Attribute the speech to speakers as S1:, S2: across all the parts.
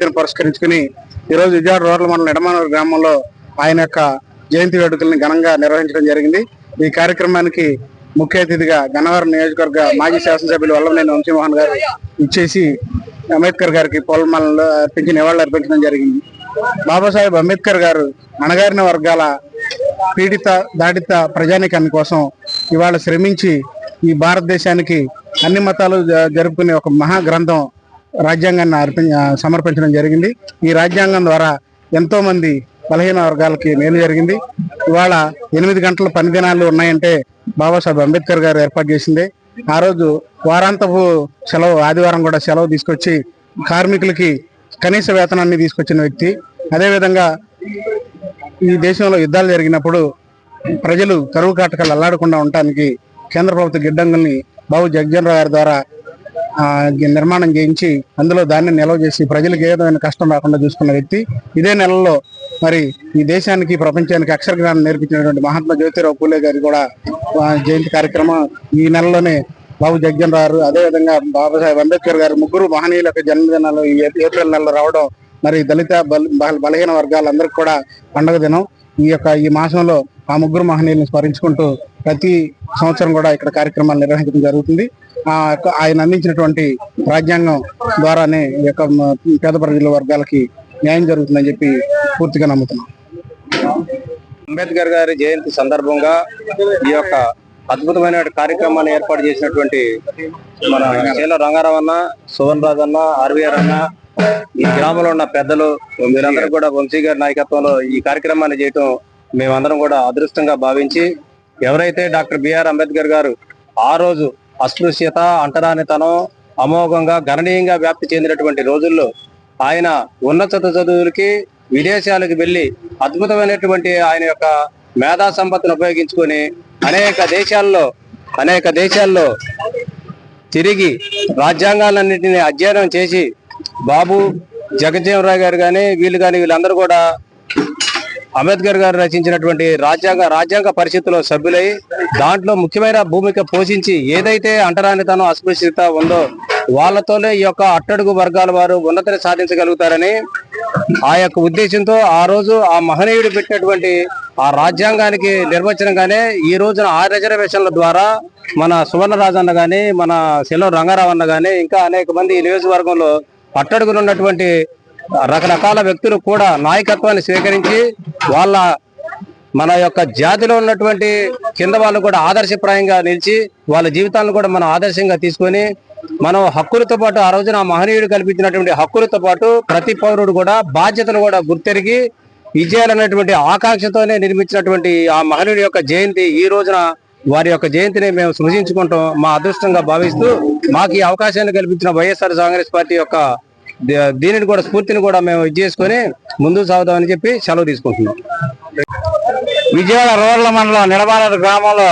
S1: జయంతిని పురస్కరించుకుని ఈరోజు విజయవాడ రూరల్ మండలం ఎడమానూరు గ్రామంలో ఆయన యొక్క జయంతి వేడుకల్ని ఘనంగా నిర్వహించడం జరిగింది. ఈ కార్యక్రమానికి ముఖ్య అతిథిగా గన్నవరం నియోజకవర్గ మాజీ శాసనసభ్యులు వల్లభనేని వంశీమోహన్ గారు ఇచ్చేసి అంబేద్కర్ గారికి పూలమాలలో అర్పించి నివాళులు అర్పించడం జరిగింది. బాబాసాహెబ్ అంబేద్కర్ గారు అణగారిన వర్గాల పీడిత దాడిత ప్రజానీకాని కోసం ఇవాళ శ్రమించి ఈ భారతదేశానికి అన్ని మతాలు జరుపుకునే ఒక మహా గ్రంథం రాజ్యాంగాన్ని సమర్పించడం జరిగింది. ఈ రాజ్యాంగం ద్వారా ఎంతో మంది బలహీన వర్గాలకి మేలు జరిగింది. ఇవాళ 8 గంటల పని దినాలు ఉన్నాయంటే బాబాసాహెబ్ అంబేద్కర్ గారు ఏర్పాటు చేసిందే. ఆ రోజు వారాంతపు సెలవు, ఆదివారం కూడా సెలవు తీసుకొచ్చి కార్మికులకి కనీస వేతనాన్ని తీసుకొచ్చిన వ్యక్తి. అదేవిధంగా ఈ దేశంలో యుద్ధాలు జరిగినప్పుడు ప్రజలు కరువు కాటకాలు అల్లాడకుండా ఉండటానికి కేంద్ర ప్రభుత్వ గిడ్డంగుల్ని బాబు జగజ్జనరావు గారి ద్వారా నిర్మాణం చేయించి అందులో దాన్ని నిల్వ చేసి ప్రజలకు ఏ విధమైన కష్టం రాకుండా చూసుకున్న వ్యక్తి. ఇదే నెలలో మరి ఈ దేశానికి ప్రపంచానికి అక్షర జ్ఞానం నేర్పించినటువంటి మహాత్మా జ్యోతిరావు పూలే గారి కూడా జయంతి కార్యక్రమం ఈ నెలలోనే బాబు జగజ్జనరావు, అదేవిధంగా బాబాసాహెబ్ అంబేద్కర్ గారు ముగ్గురు మహనీయుల యొక్క జన్మదినాలు ఈ ఏప్రిల్ నెలలో రావడం మరి దళిత బలహీన వర్గాలందరికీ కూడా పండుగ దినం. ఈ మాసంలో ఆ ముగ్గురు మహనీయులను స్మరించుకుంటూ ప్రతి సంవత్సరం కూడా ఇక్కడ కార్యక్రమాలు నిర్వహించడం జరుగుతుంది. ఆయన అందించినటువంటి రాజ్యాంగం ద్వారానే ఈ యొక్క పేద ప్రజల వర్గాలకి న్యాయం జరుగుతుందని చెప్పి పూర్తిగా నమ్ముతున్నాం.
S2: అంబేద్కర్ గారి జయంతి సందర్భంగా ఈ యొక్క అద్భుతమైన కార్యక్రమాన్ని ఏర్పాటు చేసినటువంటి మన శీల రంగారావు అన్న, సువన్ రాజ్ అన్న, ఆర్వీఆర్ అన్న, ఈ గ్రామంలో ఉన్న పెద్దలు మీరందరూ కూడా వంశీ గారి నాయకత్వంలో ఈ కార్యక్రమాన్ని చేయటం మేమందరం కూడా అదృష్టంగా భావించి, ఎవరైతే డాక్టర్ బిఆర్ అంబేద్కర్ గారు ఆ రోజు అస్పృశ్యత, అంటరానితనం అమోఘంగా గణనీయంగా వ్యాప్తి చెందినటువంటి రోజుల్లో ఆయన ఉన్నత చదువులకి విదేశాలకు వెళ్లి అద్భుతమైనటువంటి ఆయన యొక్క మేధా సంపత్తిని ఉపయోగించుకొని అనేక దేశాల్లో తిరిగి రాజ్యాంగాలన్నింటినీ అధ్యయనం చేసి బాబు జగజ్జీవనరావు గారు కానీ వీళ్ళందరూ కూడా అంబేద్కర్ గారు రచించినటువంటి రాజ్యాంగ పరిషత్తులో సభ్యులై దాంట్లో ముఖ్యమైన భూమిక పోషించి ఏదైతే అంటరానితనం, అస్పృశ్యత ఉందో వాళ్ళతోనే ఈ యొక్క అట్టడుగు వర్గాల వారు ఉన్నతిని సాధించగలుగుతారని ఆ యొక్క ఉద్దేశంతో ఆ రోజు ఆ మహనీయుడు పెట్టినటువంటి ఆ రాజ్యాంగానికి నిర్వచనంగానే ఈ రోజున ఆ రిజర్వేషన్ల ద్వారా మన సువర్ణరాజన్న గాని, మన శీలం రంగారావు అన్న గాని, ఇంకా అనేక మంది ఈ నియోజకవర్గంలో అట్టడుగునున్నటువంటి రకరకాల వ్యక్తులు కూడా నాయకత్వాన్ని స్వీకరించి మన యొక్క జాతిలో ఉన్నటువంటి కింద వాళ్ళు కూడా ఆదర్శప్రాయంగా నిలిచి వాళ్ళ జీవితాలను కూడా మనం ఆదర్శంగా తీసుకొని మనం హక్కులతో పాటు ఆ రోజున మహనీయుడు కల్పించినటువంటి హక్కులతో పాటు ప్రతి పౌరుడు కూడా బాధ్యతను కూడా గుర్తెరిగి విజయాలన్నటువంటి ఆకాంక్షతోనే నిర్మించినటువంటి ఆ మహనీయుడి యొక్క జయంతి ఈ రోజున వారి యొక్క జయంతిని మేము సృజించుకుంటాం మా అదృష్టంగా భావిస్తూ మాకు ఈ అవకాశాన్ని కల్పించిన వైఎస్ఆర్ కాంగ్రెస్ పార్టీ యొక్క దీనిని కూడా స్ఫూర్తిని కూడా మేము చేసుకొని ముందుకు సాగుదామని చెప్పి సెలవు తీసుకుంటున్నాం.
S1: విజయవాడ రూరల్ మండలం నిడమానూరు గ్రామంలో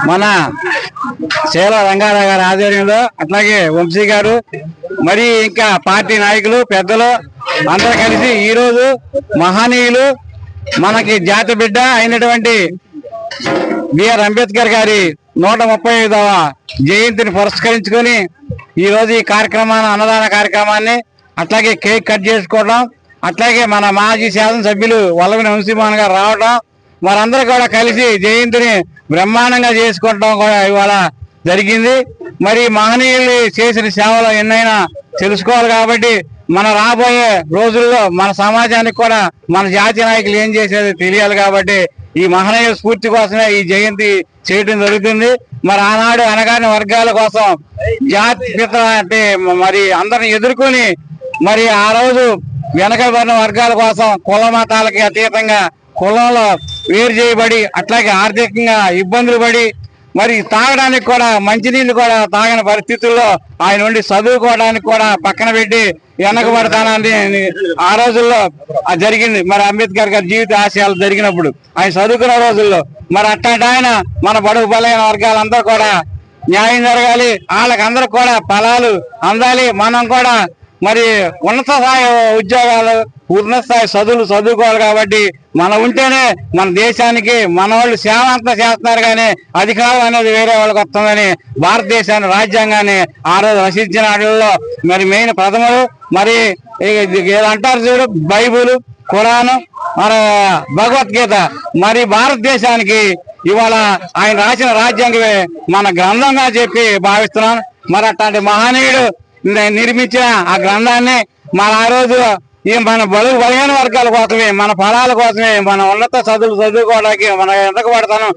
S1: మన శీల రంగారావు గారి ఆధ్వర్యంలో అట్లాగే వంశీ గారు మరి ఇంకా పార్టీ నాయకులు పెద్దలు అందరూ కలిసి ఈరోజు మహనీయులు మనకి జాతి బిడ్డ అయినటువంటి బిఆర్ అంబేద్కర్ గారి 135వ జయంతిని పురస్కరించుకొని ఈ రోజు ఈ కార్యక్రమాన్ని, అన్నదాన కార్యక్రమాన్ని, అట్లాగే కేక్ కట్ చేసుకోవడం, అట్లాగే మన మాజీ శాసనసభ్యులు వల్లభనేని వంశీమోహన్ గారు రావడం, మనందరూ కూడా కలిసి జయంతిని బ్రహ్మాండంగా చేసుకోవడం కూడా ఇవాళ జరిగింది. మరి మహనీయులు చేసిన సేవలు ఎన్నైనా తెలుసుకోవాలి కాబట్టి మన రాబోయే రోజుల్లో మన సమాజానికి కూడా మన జాతీయ నాయకులు ఏం చేసేది తెలియాలి కాబట్టి ఈ మహనీయ స్ఫూర్తి కోసమే ఈ జయంతి చేయడం జరుగుతుంది. మరి ఆనాడు అనగాని వర్గాల కోసం జాతిపిత అంటే మరి అందరిని ఎదుర్కొని మరి ఆ రోజు వెనకబడిన వర్గాల కోసం కుల మతాలకి అతీతంగా కులంలో వేరు చేయబడి అట్లాగే ఆర్థికంగా ఇబ్బందులు పడి మరి తాగడానికి కూడా మంచినీళ్ళు కూడా తాగని పరిస్థితుల్లో ఆయన ఉండి చదువుకోవడానికి కూడా పక్కన పెట్టి వెనకబడతానని ఆ రోజుల్లో జరిగింది. మరి అంబేద్కర్ గారి జీవిత ఆశయాలు జరిగినప్పుడు ఆయన చదువుకున్న రోజుల్లో మరి అట్లాంటి ఆయన మన బడుగు బలైన వర్గాలందరూ కూడా న్యాయం జరగాలి, వాళ్ళకందరూ కూడా ఫలాలు అందాలి, మనం కూడా మరి ఉన్నత స్థాయి ఉద్యోగాలు, ఉన్నత స్థాయి చదువుకోవాలి కాబట్టి మనం ఉంటేనే మన దేశానికి మన వాళ్ళు సేవ అంతా చేస్తున్నారు కానీ అధికారం అనేది వేరే వాళ్ళకి వస్తుందని భారతదేశాన్ని రాజ్యాంగాన్ని ఆ రోజు రచించిన వాటిల్లో మరి మెయిన్ ప్రథములు మరి అంటారు చూడు, బైబుల్, ఖురాను, మన భగవద్గీత, మరి భారతదేశానికి ఇవాళ ఆయన రాసిన రాజ్యాంగమే మన గ్రంథంగా చెప్పి భావిస్తున్నాను. మరి అట్లాంటి మహనీయుడు నిర్మించిన ఆ గ్రంథాన్ని మన ఆ రోజు మన బలహీన వర్గాల కోసమే, మన ఫలాల కోసమే, మన ఉన్నత చదువుకోవడానికి, మన వెనకబడతాను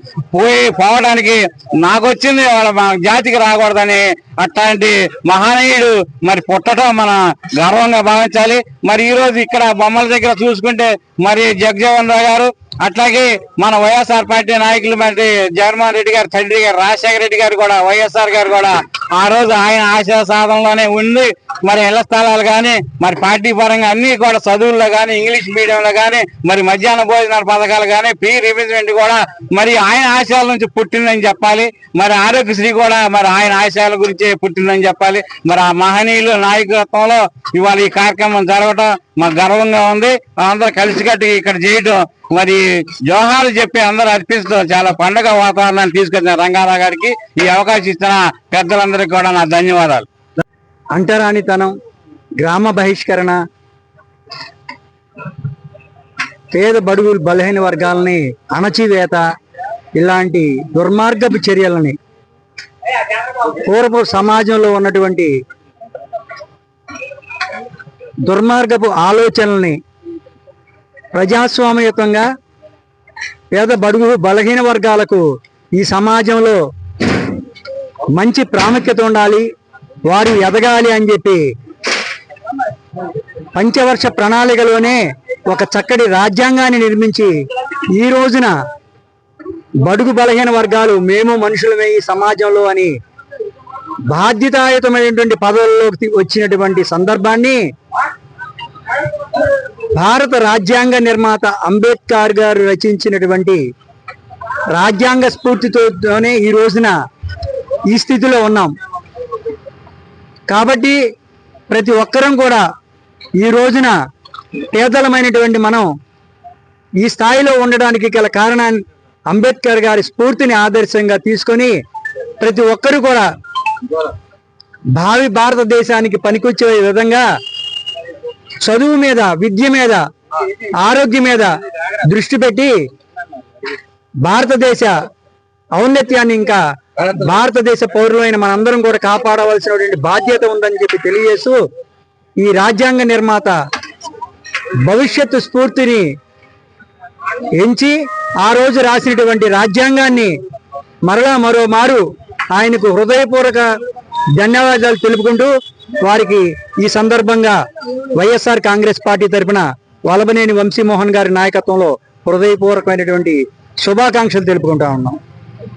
S1: పోవడానికి నాకు వచ్చింది మన జాతికి రాకూడదని అట్లాంటి మహనీయుడు మరి పుట్టడం మన గర్వంగా భావించాలి. మరి ఈ రోజు ఇక్కడ బొమ్మల దగ్గర చూసుకుంటే మరి జగజీవన్ రావు గారు, అట్లాగే మన వైఎస్ఆర్ పార్టీ నాయకులు మరి జగన్మోహన్ రెడ్డి గారు తండ్రి గారు రాజశేఖర రెడ్డి గారు కూడా, వైఎస్ఆర్ గారు కూడా ఆ రోజు ఆయన ఆశయ సాధనలోనే ఉంది. మరి ఇళ్ల స్థలాలు కానీ, మరి పార్టీ పరంగా అన్ని కూడా చదువుల్లో కానీ, ఇంగ్లీష్ మీడియంలో కానీ, మరి మధ్యాహ్న భోజనాల పథకాలు కానీ, ఫీ రిమెంట్ కూడా మరి ఆయన ఆశయాల నుంచి పుట్టిందని చెప్పాలి. మరి ఆరోగ్యశ్రీ కూడా మరి ఆయన ఆశయాల గురించి పుట్టిందని చెప్పాలి. మరి ఆ మహనీయులు నాయకత్వంలో ఇవాళ ఈ కార్యక్రమం జరగటం మాకు గర్వంగా ఉంది. అందరూ కలిసికట్టి ఇక్కడ చేయటం, మరి జోహాలు చెప్పి అందరూ అర్పిస్తూ చాలా పండగ వాతావరణాన్ని తీసుకొచ్చిన రంగారావు గారికి ఈ అవకాశం ఇచ్చిన పెద్దలందరికీ కూడా నా ధన్యవాదాలు.
S3: అంటరానితనం, గ్రామ బహిష్కరణ, పేద బడుగు బలహీన వర్గాలని అణచివేత, ఇలాంటి దుర్మార్గపు చర్యలని, పూర్వపు సమాజంలో ఉన్నటువంటి దుర్మార్గపు ఆలోచనల్ని ప్రజాస్వామ్యయుతంగా పేద బడుగు బలహీన వర్గాలకు ఈ సమాజంలో మంచి ప్రాముఖ్యత ఉండాలి, వారు ఎదగాలి అని చెప్పి పంచవర్ష ప్రణాళికలోనే ఒక చక్కటి రాజ్యాంగాన్ని నిర్మించి ఈ రోజున బడుగు బలహీన వర్గాలు మేము మనుషులమే ఈ సమాజంలో అని బాధ్యతాయుతమైనటువంటి పదవుల్లోకి వచ్చినటువంటి సందర్భాన్ని భారత రాజ్యాంగ నిర్మాత అంబేద్కర్ గారు రచించినటువంటి రాజ్యాంగ స్ఫూర్తితోనే ఈ రోజున ఈ స్థితిలో ఉన్నాం. కాబట్టి ప్రతి ఒక్కరం కూడా ఈ రోజున పేదలమైనటువంటి మనం ఈ స్థాయిలో ఉండడానికి గల కారణాన్ని అంబేద్కర్ గారి స్ఫూర్తిని ఆదర్శంగా తీసుకొని ప్రతి ఒక్కరు కూడా భావి భారతదేశానికి పనికొచ్చే విధంగా చదువు మీద, విద్య మీద, ఆరోగ్యం మీద దృష్టి పెట్టి భారతదేశ ఔన్నత్యాన్ని ఇంకా భారతదేశ పౌరులైన మనందరం కూడా కాపాడవలసినటువంటి బాధ్యత ఉందని చెప్పి తెలియజేస్తూ ఈ రాజ్యాంగ నిర్మాత భవిష్యత్తు స్ఫూర్తిని ఎంచి ఆ రోజు రాసినటువంటి రాజ్యాంగాన్ని మరలా మరో మారు ఆయనకు హృదయపూర్వక ధన్యవాదాలు తెలుపుకుంటూ వారికి ఈ సందర్భంగా వైఎస్ఆర్ కాంగ్రెస్ పార్టీ తరఫున వలభనేని వంశీమోహన్ గారి నాయకత్వంలో హృదయపూర్వకమైనటువంటి శుభాకాంక్షలు తెలుపుకుంటా ఉన్నాం.